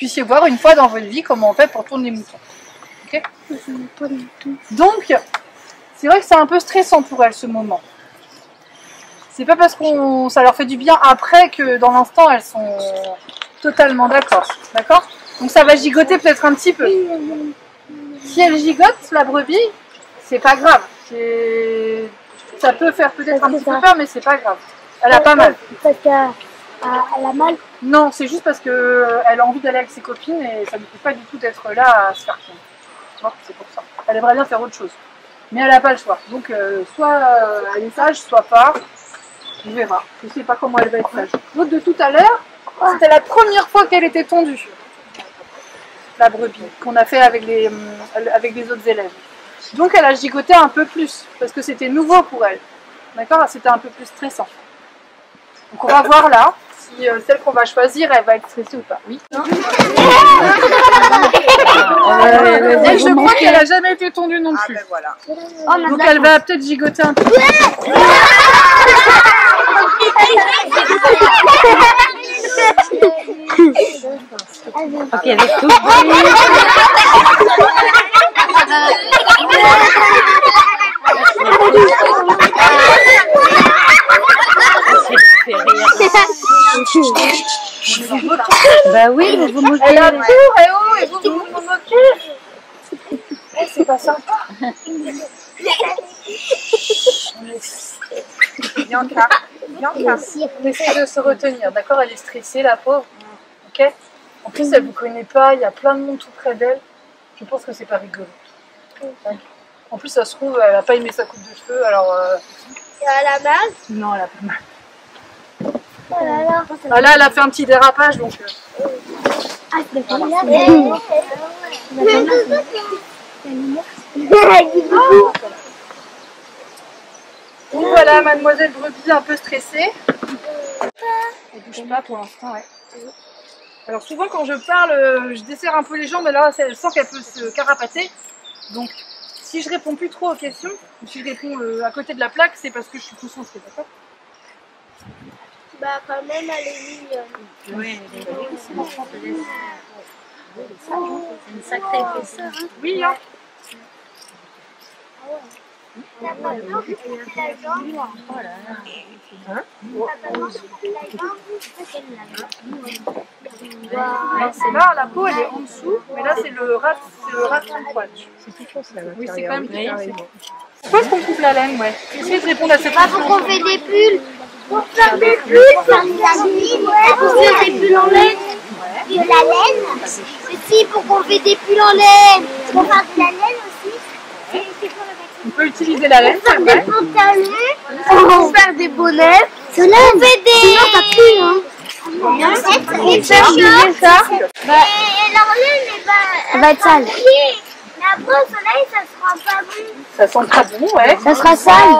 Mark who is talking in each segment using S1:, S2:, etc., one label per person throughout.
S1: puissiez voir une fois dans votre vie comment on fait pour tourner les moutons. Okay. Donc, c'est vrai que c'est un peu stressant pour elles ce moment. C'est pas parce que ça leur fait du bien après que dans l'instant elles sont totalement d'accord. D'accord? Donc ça va gigoter peut-être un petit peu. Si elle gigote, la brebis, c'est pas grave. Ça peut faire peut-être un petit peu peur, mais c'est pas grave. Elle a pas mal.
S2: Parce qu'elle a mal?
S1: Non, c'est juste parce qu'elle a envie d'aller avec ses copines et ça ne fait pas du tout d'être là à se faire prendre. C'est pour ça. Elle aimerait bien faire autre chose. Mais elle n'a pas le choix. Donc soit elle est sage, soit pas. On verra. Je ne sais pas comment elle va être sage. L'autre de tout à l'heure, c'était la première fois qu'elle était tondue. La brebis, qu'on a fait avec les autres élèves. Donc elle a gigoté un peu plus, parce que c'était nouveau pour elle. D'accord? C'était un peu plus stressant. Donc on va voir là, si celle qu'on va choisir, elle va être stressée ou pas. Oui. Elle, je crois qu'elle n'a jamais été tondue non plus. Ah ben voilà. Donc elle va peut-être gigoter un peu.
S3: Ok, avec tout. Bah oui, vous vous moquez.
S1: Elle a peur, et vous vous moquez. C'est pas sympa. Bianca, on essaie de se retenir, d'accord? Elle est stressée, la pauvre. Ok? En plus, elle vous connaît pas, il y a plein de monde tout près d'elle. Je pense que c'est pas rigolo. En plus, ça se trouve, elle a pas aimé sa coupe de cheveux, alors...
S2: Elle a mal?
S1: Non, elle a pas mal.
S2: Oh là là.
S1: Ah là, elle a fait un petit dérapage, donc... Donc voilà, mademoiselle Brebis un peu stressée. Elle bouge pas pour l'instant, ouais. Alors souvent quand je parle, je desserre un peu les jambes, mais là elle sent qu'elle peut se carapater. Donc si je réponds plus trop aux questions, ou si je réponds à côté de la plaque, c'est parce que je suis concentrée, d'accord?
S2: Bah quand même elle est mignonne.
S3: Oui, c'est une sacrée épaisseur.
S1: Oui, hein.
S2: T'as pas peur de couper la jambe?
S3: Oh là là.
S1: Hein?
S2: T'as pas peur de couper la jambe?
S1: Là, la peau elle est en dessous, mais là c'est le rat de poil.
S3: C'est tout chaud, ça.
S1: Oui, c'est quand même plus carré. Pourquoi est-ce qu'on coupe la laine, ouais? Essayez de répondre à cette
S2: Bah
S1: question.
S2: pour qu'on fait des pulls. Pour faire des pulls, faire des pulls, pour faire des pulls en laine. De la laine. Aussi pour qu'on fait des pulls en laine. Pour faire de la laine aussi. C'est pour le
S1: On peut utiliser la laine,
S2: faire
S1: c'est
S2: des
S1: vrai.
S2: pantalons, pour faire des bonnets, on fait des... Sinon ça pue, hein. Et faire ça. Et leur laine, elle va être sale. Mais après au soleil, ça sera pas bon.
S1: Ça sent très bon, ouais.
S2: Ça sera sale.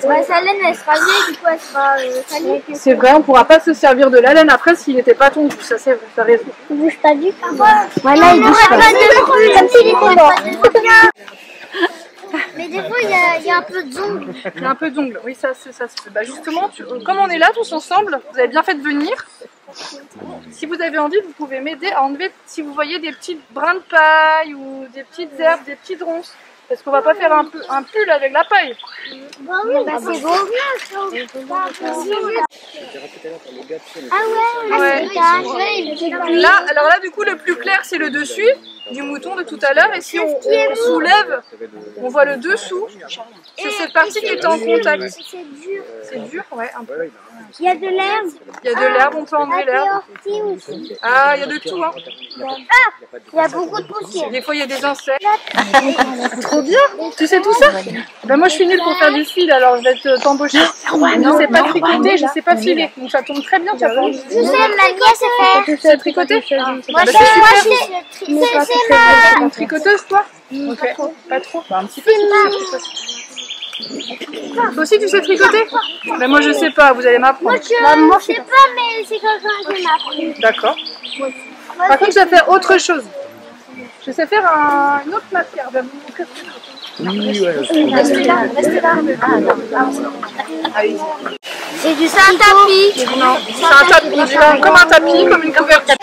S2: Ouais, sa laine, elle sera vieille, du coup elle sera salée.
S1: C'est vrai, on ne pourra pas se servir de la laine après s'il n'était pas tondu, ça c'est vrai, t'as raison.
S2: Il bouge pas du tout. Voilà, il bouge pas. Comme s'il était mort. Mais des fois, il y a un peu d'ongles.
S1: Il y a un peu d'ongles, oui, ça se fait. Bah justement, comme on est là tous ensemble, vous avez bien fait de venir. Si vous avez envie, vous pouvez m'aider à enlever, si vous voyez des petits brins de paille ou des petites herbes, des petites ronces. Parce qu'on va pas faire un pull avec la paille.
S2: Bah oui, c'est beau. Ah ouais,
S1: Là, alors là, du coup, le plus clair, c'est le dessus du mouton de tout à l'heure. Et si on soulève, on voit le dessous. C'est cette partie qui est en contact.
S2: C'est dur.
S1: C'est dur, ouais, un peu.
S2: Il y a de l'herbe.
S1: Il y a de l'herbe, on peut enlever l'herbe. Ah, il y a de tout, hein.
S2: Il y a beaucoup de poussière.
S1: Des fois, il y a des insectes. Trop bien. Tu sais tout ça? Ben moi, je suis nulle pour faire du fil, alors je vais t'embaucher. Je sais pas tricoter, je sais pas filer. Donc ça tombe très bien, tu as pas envie.
S2: Je sais, ma nièce sait faire.
S1: Tu sais tricoter?
S2: Moi,
S1: c'est une tricoteuse, toi? Ok. Pas trop. Bah, un petit peu. Toi aussi, tu sais tricoter? Ben moi, je sais pas. Vous allez m'apprendre.
S2: Moi, je sais pas, mais c'est quelqu'un qui m'a appris.
S1: D'accord. Par contre, je vais faire autre chose. Je sais faire une autre matière. Je vais vous montrer ce que je fais.
S3: Oui, ouais.
S1: Restez là, restez là. Ah, non. Allez-y.
S2: C'est du tapis.
S1: Non, c'est un tapis, comme un tapis, comme une couverture.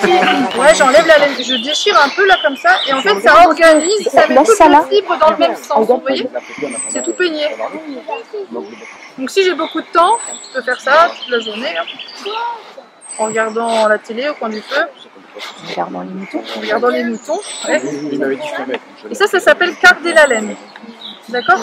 S1: Ouais, j'enlève la laine, je déchire un peu là comme ça, et en fait ça organise, ça met toutes les fibres dans le même sens, vous voyez? C'est tout peigné. Donc si j'ai beaucoup de temps, je peux faire ça toute la journée, là, en regardant la télé au coin du feu. En regardant les moutons. Ouais. Et ça s'appelle carder la laine. D'accord?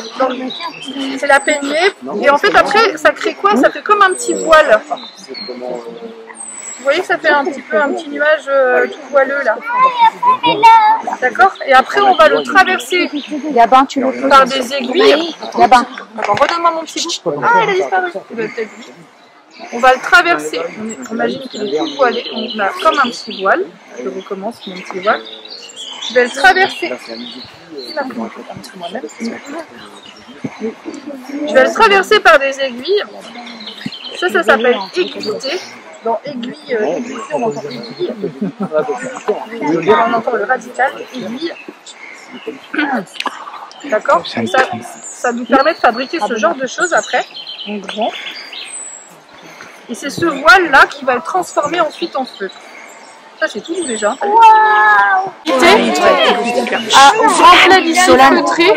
S1: C'est la peigner. Et en fait, après, ça crée quoi? Ça fait comme un petit voile. Vous voyez que ça fait un petit nuage tout voileux là. D'accord? Et après, on va le traverser par des aiguilles. Attends, redonne-moi mon petit bout. Ah, elle a disparu. On va le traverser. On imagine qu'il est tout voilé. On a comme un petit voile. Je recommence mon petit voile. Je vais le traverser. Je vais le traverser par des aiguilles. Ça s'appelle aiguilleté. Dans aiguille, on entend aiguille. On entend le radical, aiguille. D'accord? Ça nous permet de fabriquer ce genre de choses après, en grand. Et c'est ce voile-là qui va le transformer ensuite en feutre. Ça, c'est tout déjà. Au reflet du feutré.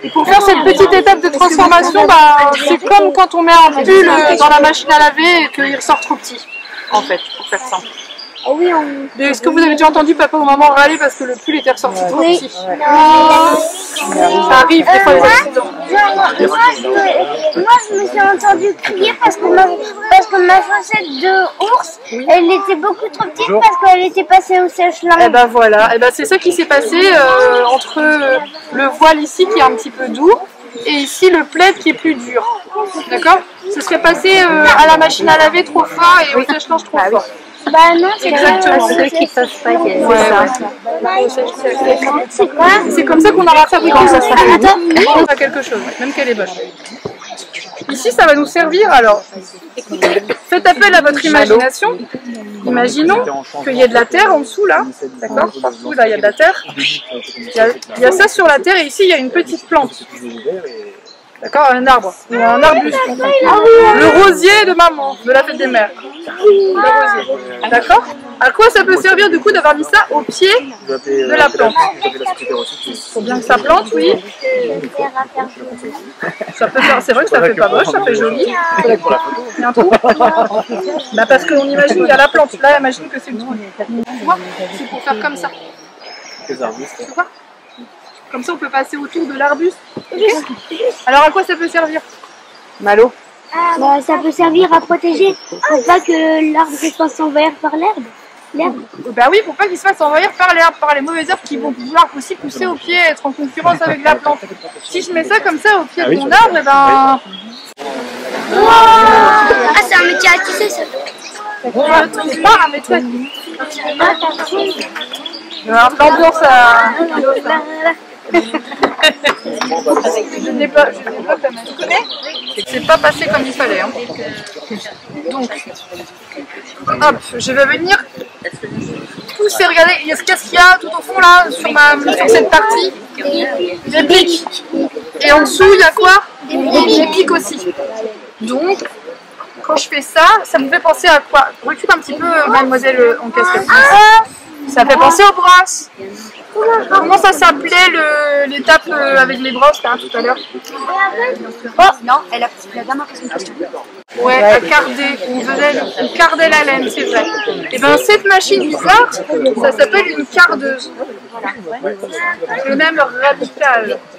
S1: Et pour faire cette petite étape de transformation, c'est comme quand on met un pull dans la machine à laver et qu'il ressort trop petit, en fait, pour faire simple.
S2: Oui,
S1: Est-ce que vous avez déjà entendu papa ou maman râler parce que le pull était ressorti trop petit? Ça arrive des fois les accidents.
S2: Moi, je me suis entendue crier parce que ma chaussette de ours, elle était beaucoup trop petite parce qu'elle était passée au sèche-linge.
S1: Et ben voilà, et ben c'est ça qui s'est passé entre le voile ici qui est un petit peu doux et ici le plaid qui est plus dur. D'accord? Ce serait passé à la machine à laver trop fort et au sèche-linge trop fort.
S2: Bah non, c'est
S1: exactement.
S3: Ceux qui peuvent pas y aller.
S2: C'est quoi?
S1: C'est comme ça qu'on aura fabriqué ça. On a quelque chose, même qu'elle est moche. Ici, ça va nous servir. Alors, faites appel à votre imagination. Imaginons qu'il y ait de la terre en dessous là. D'accord? Partout là, il y a de la terre. Il y a ça sur la terre et ici, il y a une petite plante. D'accord? Un arbre ou un arbuste. Le rosier de maman, de la fête des mères. Le rosier. D'accord? À quoi ça peut servir du coup d'avoir mis ça au pied de la plante? Il faut bien que ça plante, oui. Ça peut faire, c'est vrai que ça fait pas moche, ça fait joli. Il y a un trou. Bah parce qu'on imagine qu'il y a la plante. Là, imagine que c'est le trou. Tu vois? C'est pour faire comme ça. Tu vois? Comme ça, on peut passer autour de l'arbuste. Alors, à quoi ça peut servir? Malo?
S2: Bah, ça peut servir à protéger pour pas que l'arbre se fasse envahir par l'herbe.
S1: Bah oui, pour pas qu'il se fasse envahir par l'herbe, par les mauvaises herbes qui vont pouvoir aussi pousser au pied, être en concurrence avec la plante. Si je mets ça comme ça au pied de mon arbre, et ben...
S2: Ah, c'est un métier à tisser, ça.
S1: C'est pas un métier. L'ambiance à... Je n'ai pas ta main. Tu connais? C'est pas passé comme il fallait. Hein. Donc, hop, je vais venir pousser. Regardez, qu'est-ce qu'il y a tout au fond là, sur cette partie? Des pics. Et en dessous, il y a quoi? Des pics aussi. Donc, quand je fais ça, ça me fait penser à quoi? Recule un petit peu, mademoiselle en casquette. Ça fait penser aux brosses. Comment ça s'appelait l'étape avec les brosses là tout à l'heure?
S2: Oh non, la dame a posé une question.
S1: Ouais, à carder. On cardait la laine, c'est vrai. Et bien cette machine bizarre, ça s'appelle une cardeuse. Le même radical.